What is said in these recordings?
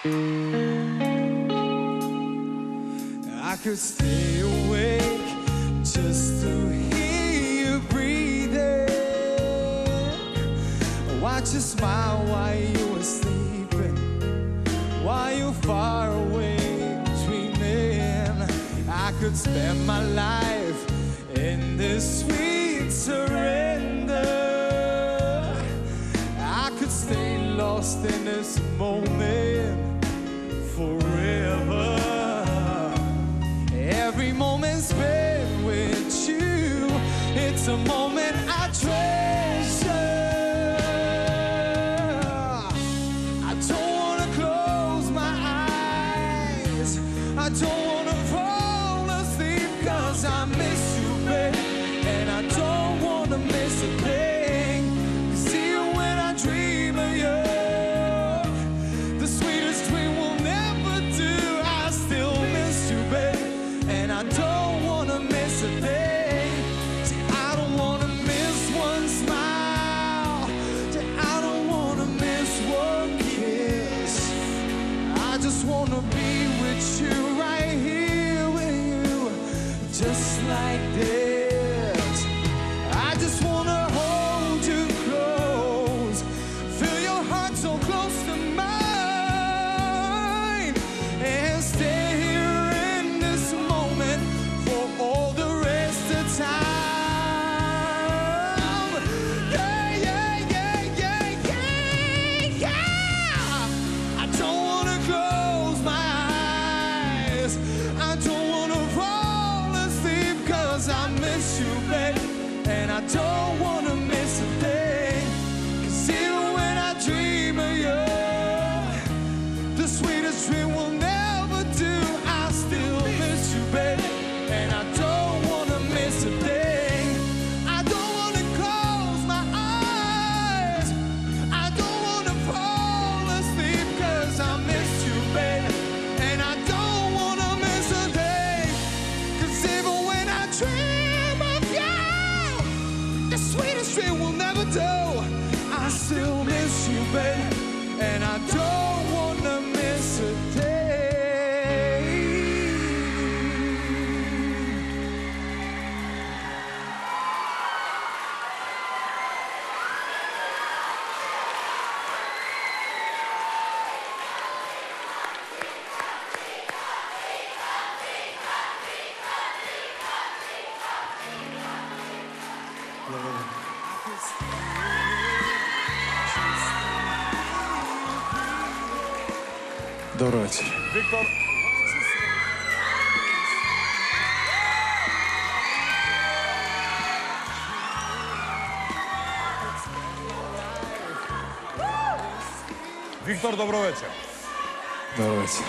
I could stay awake just to hear you breathing. Watch you smile while you were sleeping, while you're far away dreaming. I could spend my life in this sweet surrender. I could stay lost in this moment forever. Every moment spent with you, it's a moment I treasure. I don't wanna close my eyes, I don't wanna fall asleep, 'cause I miss you, babe, and I don't wanna miss a thing. 'Cause even when I dream of you, the sweetest dream will never do. I still miss you, babe, and I don't wanna miss a thing. See, I don't wanna miss one smile. See, I don't wanna miss one kiss. I just wanna be with you right here with you, just like this. I just wanna hold you close, feel your heart so close to mine, and stay here in this moment for all the rest of time. Yeah, yeah, yeah, yeah, yeah, yeah. I don't wanna close my eyes, I don't wanna fall asleep, 'cause I miss you, babe, and I don't wanna miss a thing. 'Cause even when I dream of you, the sweetest dream will never do. I still miss you, babe, and I don't wanna miss a thing. I don't wanna close my eyes, I don't wanna fall asleep, 'cause I miss you, babe, and I don't wanna miss a thing. 'Cause even when I dream of you, the sweetest dream will never do. I still miss you, babe, and I don't wanna miss a thing. Добрий вечір. Віктор, Віктор, добро вечер. Добрий вечір.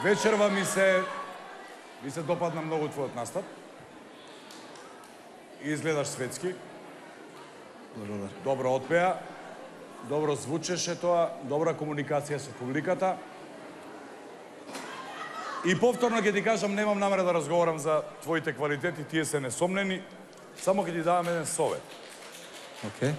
Вечерва ми се допадна многу твојот настап. Изгледаш светски, Благодаря. добро отпеа, добро звучеше тоа, добра комуникација со публиката. И повторно ќе ти кажам, немам намера да разговарам за твоите квалитети, тие се несомнени, само ќе ти давам еден совет. Окей.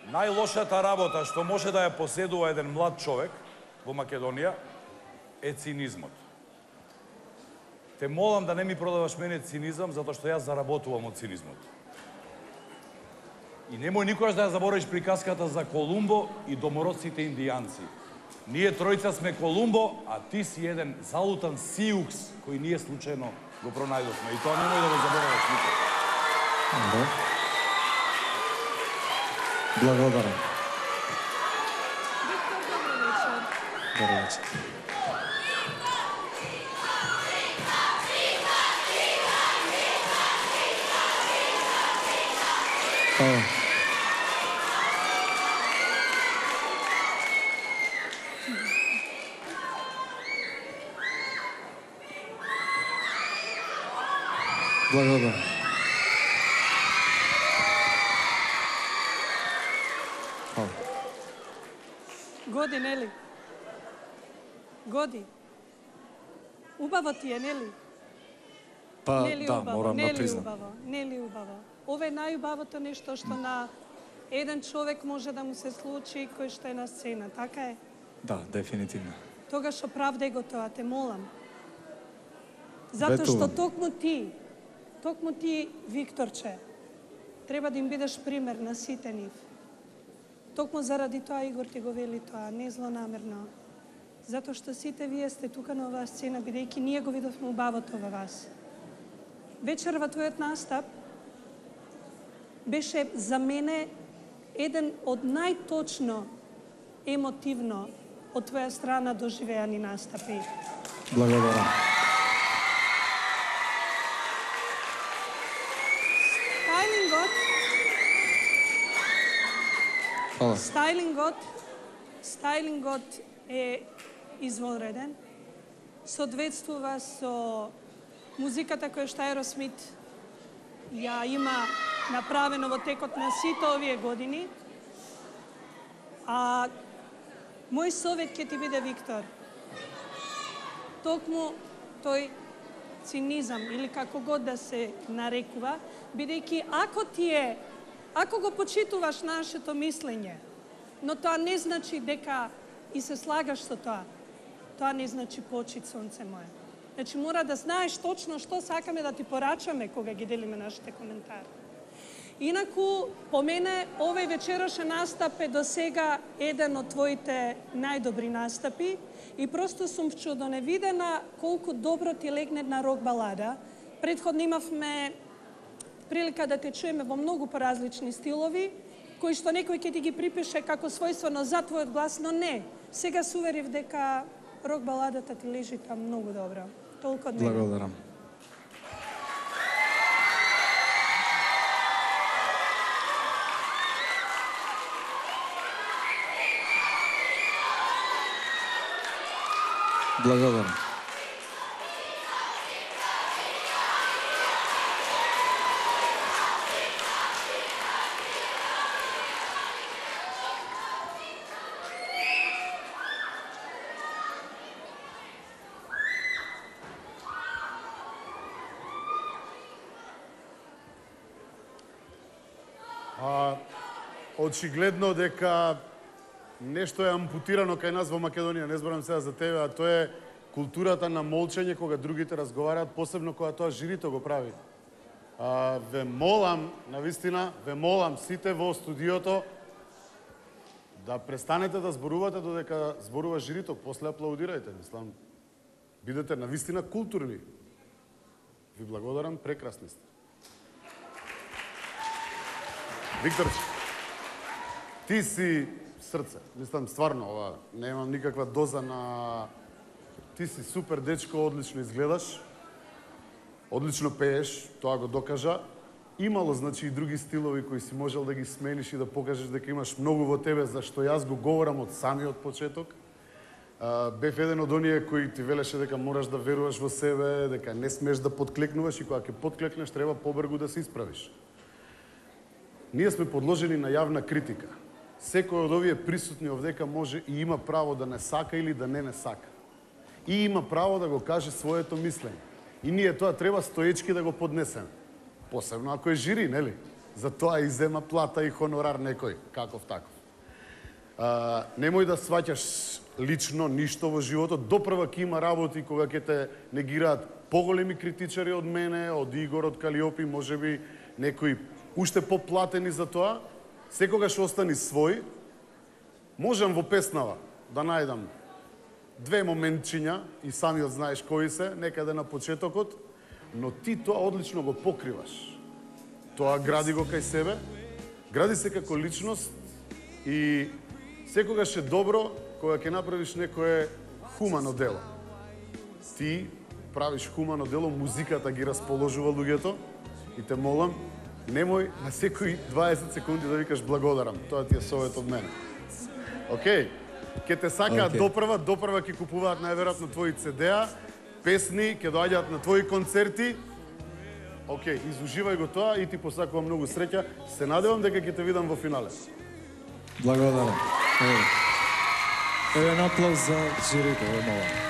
Најлошата работа што може да ја поседува еден млад човек во Македонија е цинизмот. Те молам да не ми продаваш мене цинизам, затоа што јас заработувам од цинизмот. И немој никогаш да ја заборавиш приказката за Колумбо и домородците индијанци. Ние тројца сме Колумбо, а ти си еден залутан Сиукс, кој ние случајно го пронајдовме. И тоа немој да го забораваш никога. Добре. Благодарам. Добър вечер. Hvala. Благодарам. Hvala. Годи, нели? Годи. Убаво ти е, нели? Па Нели да, убаво, морам да нели признам. убаво, нели убаво. Ова е најубавото нешто што на еден човек може да му се случи кој што е на сцена, така е? Да, дефинитивно. Тогаш оправдај го тоа, те молам. Затоа што Ветувам. токму ти, Викторче, треба да им бидеш пример на сите нив. Токму заради тоа Игор ти го вели тоа, не злонамерно. Затоа што сите вие сте тука на оваа сцена, бидејќи ние го видовме убавото во вас. Вечерва твојот настап беше за мене еден од најточно емотивно од твоја страна доживеани настапи. Благодарам. Фала. Стайлингот е извонреден. Соодветствува со музиката која што Аеросмит ја има направено во текот на сите овие години. А мој совет ќе ти биде, Виктор, токму тој цинизам или како год да се нарекува, бидејќи ако го почитуваш нашето мислење, но тоа не значи дека и се слагаш со тоа не значи почит, сонце мое. Значи мора да знаеш точно што сакаме да ти порачаме кога ги делиме нашите коментари. Инаку, по мене, овој вечерашен настап е до сега еден од твоите најдобри настапи и просто сум вчудоневидена колку добро ти легне на рок балада. Предходно имавме прилика да те чуеме во многу поразлични стилови, кои што некој ќе ти ги припише како својствено за твојот глас, но не. Сега се уверив дека рок баладата ти лежи там многу добро. Толку од мене. Благодарам. Благодарам. Очигледно дека нешто е ампутирано кај нас во Македонија, не зборам сега за тебе, а тоа е културата на молчење кога другите разговараат, посебно кога тоа жирито го прави. Ве молам, навистина, ве молам сите во студиото да престанете да зборувате додека зборува жирито, после аплаудирајте, мислам. Бидете навистина културни. Ви благодарам, прекрасни сте. Викторче, ти си срце. Мислам, стварно, ова, немам никаква доза на... Ти си супер дечко, одлично изгледаш, одлично пееш, тоа го докажа. Имало, значи, и други стилови кои си можел да ги смениш и да покажеш дека имаш многу во тебе, зашто јас го говорам од самиот почеток. Бев еден од оние кои ти велеше дека мораш да веруваш во себе, дека не смеш да подклекнуваш и кога ќе подклекнеш, треба побргу да се исправиш. Ние сме подложени на јавна критика. Секој од овие присутни овдека може и има право да не сака или да не сака. И има право да го каже своето мислење. И ние тоа треба стоечки да го поднесеме. Посебно ако е жири, нели? За тоа и зема плата и хонорар некој, каков таков. Немој да сваќаш лично ништо во животот. Допрва ќе има работи кога ќе те негираат поголеми критичари од мене, од Игор, од Калиопи, можеби некои уште поплатени за тоа. Секогаш остани свој. Можам во песнава да најдам две моментчиња и самиот знаеш кои се, некаде на почетокот, но ти тоа одлично го покриваш. Тоа гради го кај себе, гради се како личност и секогаш е добро кога ќе направиш некое хумано дело. Ти правиш хумано дело, музиката ги расположува луѓето и те молам, немој на секои 20 секунди да викаш благодарам. Тоа ти е совет од мене. Океј. Ке те сакаат допрва ќе купуваат најверојатно твои CD-а, песни, ќе доаѓаат на твои концерти. Океј, изуживај го тоа и ти посакувам многу среќа. Се надевам дека ќе те видам во финале. Благодарам. Еден аплауз за жирито, молам.